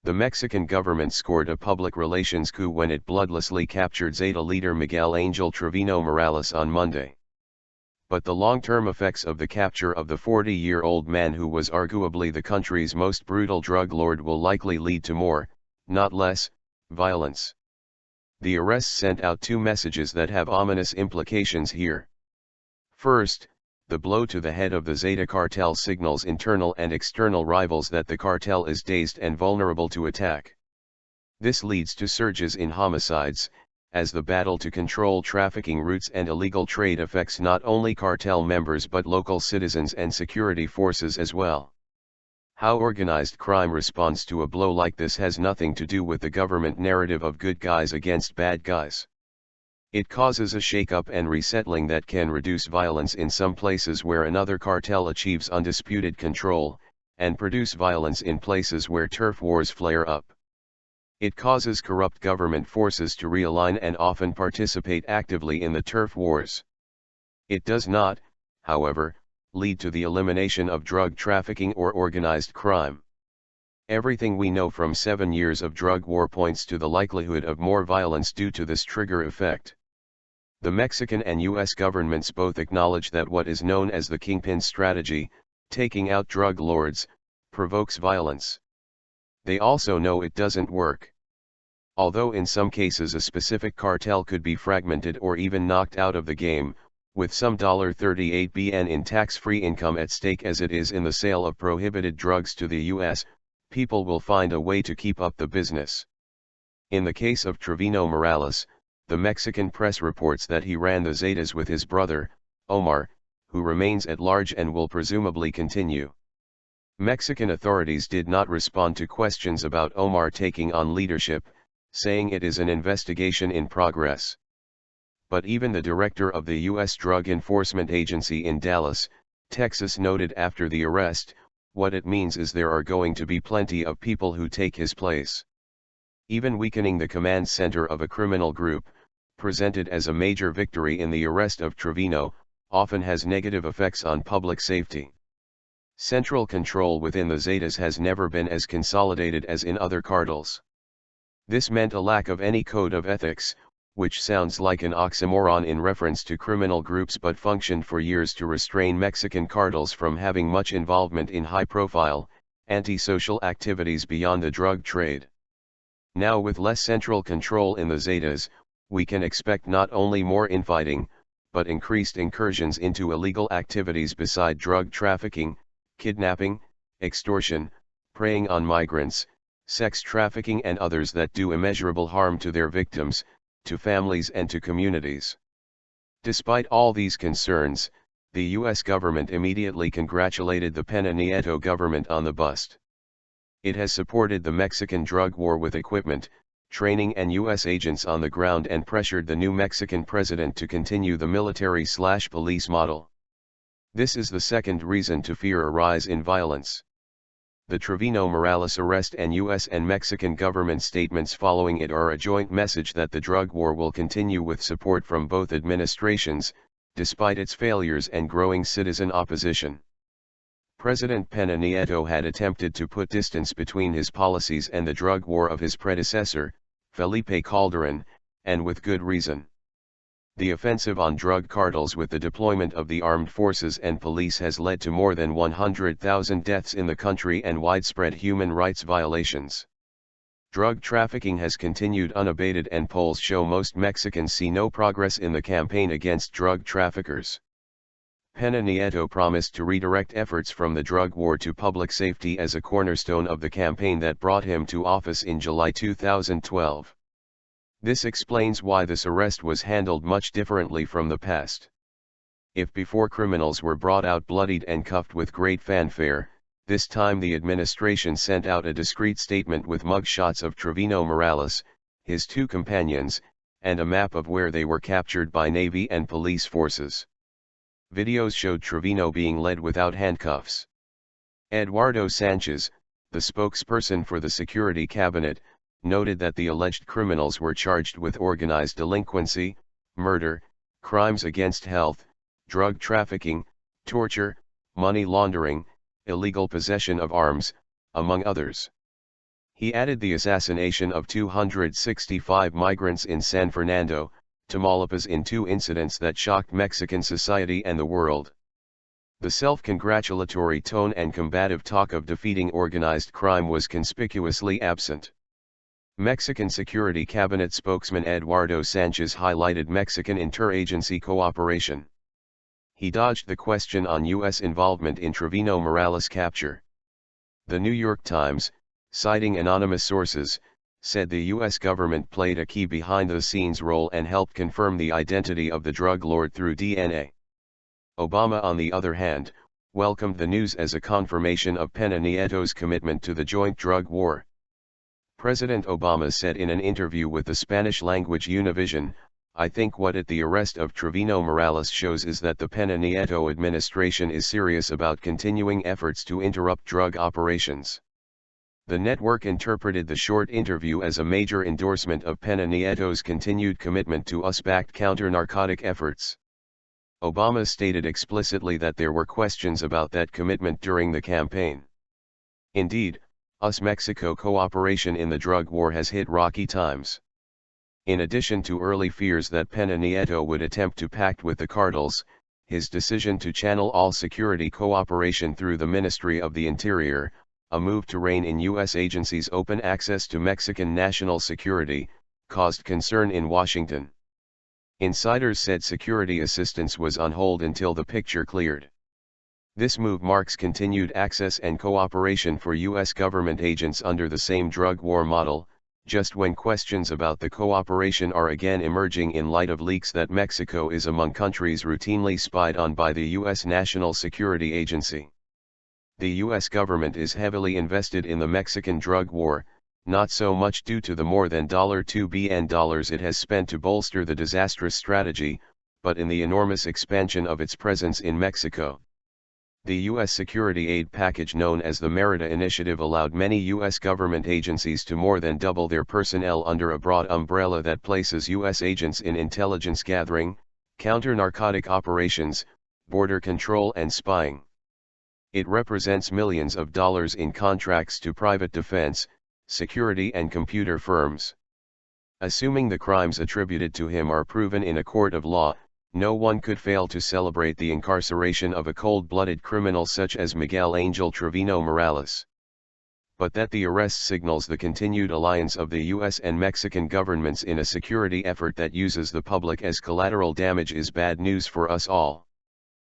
The Mexican government scored a public relations coup when it bloodlessly captured Zeta leader Miguel Angel Trevino Morales on Monday. But the long-term effects of the capture of the 40-year-old man who was arguably the country's most brutal drug lord will likely lead to more, not less, violence. The arrests sent out two messages that have ominous implications here. First, the blow to the head of the Zeta cartel signals internal and external rivals that the cartel is dazed and vulnerable to attack. This leads to surges in homicides, as the battle to control trafficking routes and illegal trade affects not only cartel members but local citizens and security forces as well. How organized crime responds to a blow like this has nothing to do with the government narrative of good guys against bad guys. It causes a shake-up and resettling that can reduce violence in some places where another cartel achieves undisputed control, and produce violence in places where turf wars flare up. It causes corrupt government forces to realign and often participate actively in the turf wars. It does not, however, lead to the elimination of drug trafficking or organized crime. Everything we know from 7 years of drug war points to the likelihood of more violence due to this trigger effect. The Mexican and U.S. governments both acknowledge that what is known as the Kingpin strategy, taking out drug lords, provokes violence. They also know it doesn't work. Although in some cases a specific cartel could be fragmented or even knocked out of the game, with some $38 billion in tax-free income at stake as it is in the sale of prohibited drugs to the U.S., people will find a way to keep up the business. In the case of Trevino Morales, the Mexican press reports that he ran the Zetas with his brother, Omar, who remains at large and will presumably continue. Mexican authorities did not respond to questions about Omar taking on leadership, saying it is an investigation in progress. But even the director of the U.S. Drug Enforcement Agency in Dallas, Texas noted after the arrest, "What it means is there are going to be plenty of people who take his place." Even weakening the command center of a criminal group, presented as a major victory in the arrest of Trevino, often has negative effects on public safety. Central control within the Zetas has never been as consolidated as in other cartels. This meant a lack of any code of ethics, which sounds like an oxymoron in reference to criminal groups but functioned for years to restrain Mexican cartels from having much involvement in high-profile, antisocial activities beyond the drug trade. Now with less central control in the Zetas, we can expect not only more infighting, but increased incursions into illegal activities beside drug trafficking, kidnapping, extortion, preying on migrants, sex trafficking and others that do immeasurable harm to their victims, to families and to communities. Despite all these concerns, the U.S. government immediately congratulated the Peña Nieto government on the bust. It has supported the Mexican drug war with equipment, training and U.S. agents on the ground and pressured the new Mexican president to continue the military/police model. This is the second reason to fear a rise in violence. The Trevino Morales arrest and U.S. and Mexican government statements following it are a joint message that the drug war will continue with support from both administrations, despite its failures and growing citizen opposition. President Peña Nieto had attempted to put distance between his policies and the drug war of his predecessor, Felipe Calderón, and with good reason. The offensive on drug cartels with the deployment of the armed forces and police has led to more than 100,000 deaths in the country and widespread human rights violations. Drug trafficking has continued unabated and polls show most Mexicans see no progress in the campaign against drug traffickers. Peña Nieto promised to redirect efforts from the drug war to public safety as a cornerstone of the campaign that brought him to office in July 2012. This explains why this arrest was handled much differently from the past. If before criminals were brought out bloodied and cuffed with great fanfare, this time the administration sent out a discreet statement with mugshots of Trevino Morales, his two companions, and a map of where they were captured by Navy and police forces. Videos showed Trevino being led without handcuffs. Eduardo Sanchez, the spokesperson for the Security Cabinet, noted that the alleged criminals were charged with organized delinquency, murder, crimes against health, drug trafficking, torture, money laundering, illegal possession of arms, among others. He added the assassination of 265 migrants in San Fernando, Tamaulipas in 2 incidents that shocked Mexican society and the world. The self-congratulatory tone and combative talk of defeating organized crime was conspicuously absent. Mexican Security Cabinet spokesman Eduardo Sanchez highlighted Mexican interagency cooperation. He dodged the question on U.S. involvement in Trevino Morales' capture. The New York Times, citing anonymous sources, said the U.S. government played a key behind-the-scenes role and helped confirm the identity of the drug lord through DNA. Obama, on the other hand, welcomed the news as a confirmation of Peña Nieto's commitment to the joint drug war. President Obama said in an interview with the Spanish-language Univision, "I think what the arrest of Trevino Morales shows is that the Peña Nieto administration is serious about continuing efforts to interrupt drug operations." The network interpreted the short interview as a major endorsement of Peña Nieto's continued commitment to US-backed counter-narcotic efforts. Obama stated explicitly that there were questions about that commitment during the campaign. Indeed, US-Mexico cooperation in the drug war has hit rocky times. In addition to early fears that Peña Nieto would attempt to pact with the cartels, his decision to channel all security cooperation through the Ministry of the Interior, a move to rein in U.S. agencies' open access to Mexican national security, caused concern in Washington. Insiders said security assistance was on hold until the picture cleared. This move marks continued access and cooperation for U.S. government agents under the same drug war model, just when questions about the cooperation are again emerging in light of leaks that Mexico is among countries routinely spied on by the U.S. National Security Agency. The U.S. government is heavily invested in the Mexican drug war, not so much due to the more than $2 billion it has spent to bolster the disastrous strategy, but in the enormous expansion of its presence in Mexico. The U.S. security aid package known as the Merida Initiative allowed many U.S. government agencies to more than double their personnel under a broad umbrella that places U.S. agents in intelligence gathering, counter-narcotic operations, border control and spying. It represents millions of dollars in contracts to private defense, security and computer firms. Assuming the crimes attributed to him are proven in a court of law, no one could fail to celebrate the incarceration of a cold-blooded criminal such as Miguel Angel Trevino Morales. But that the arrest signals the continued alliance of the U.S. and Mexican governments in a security effort that uses the public as collateral damage is bad news for us all.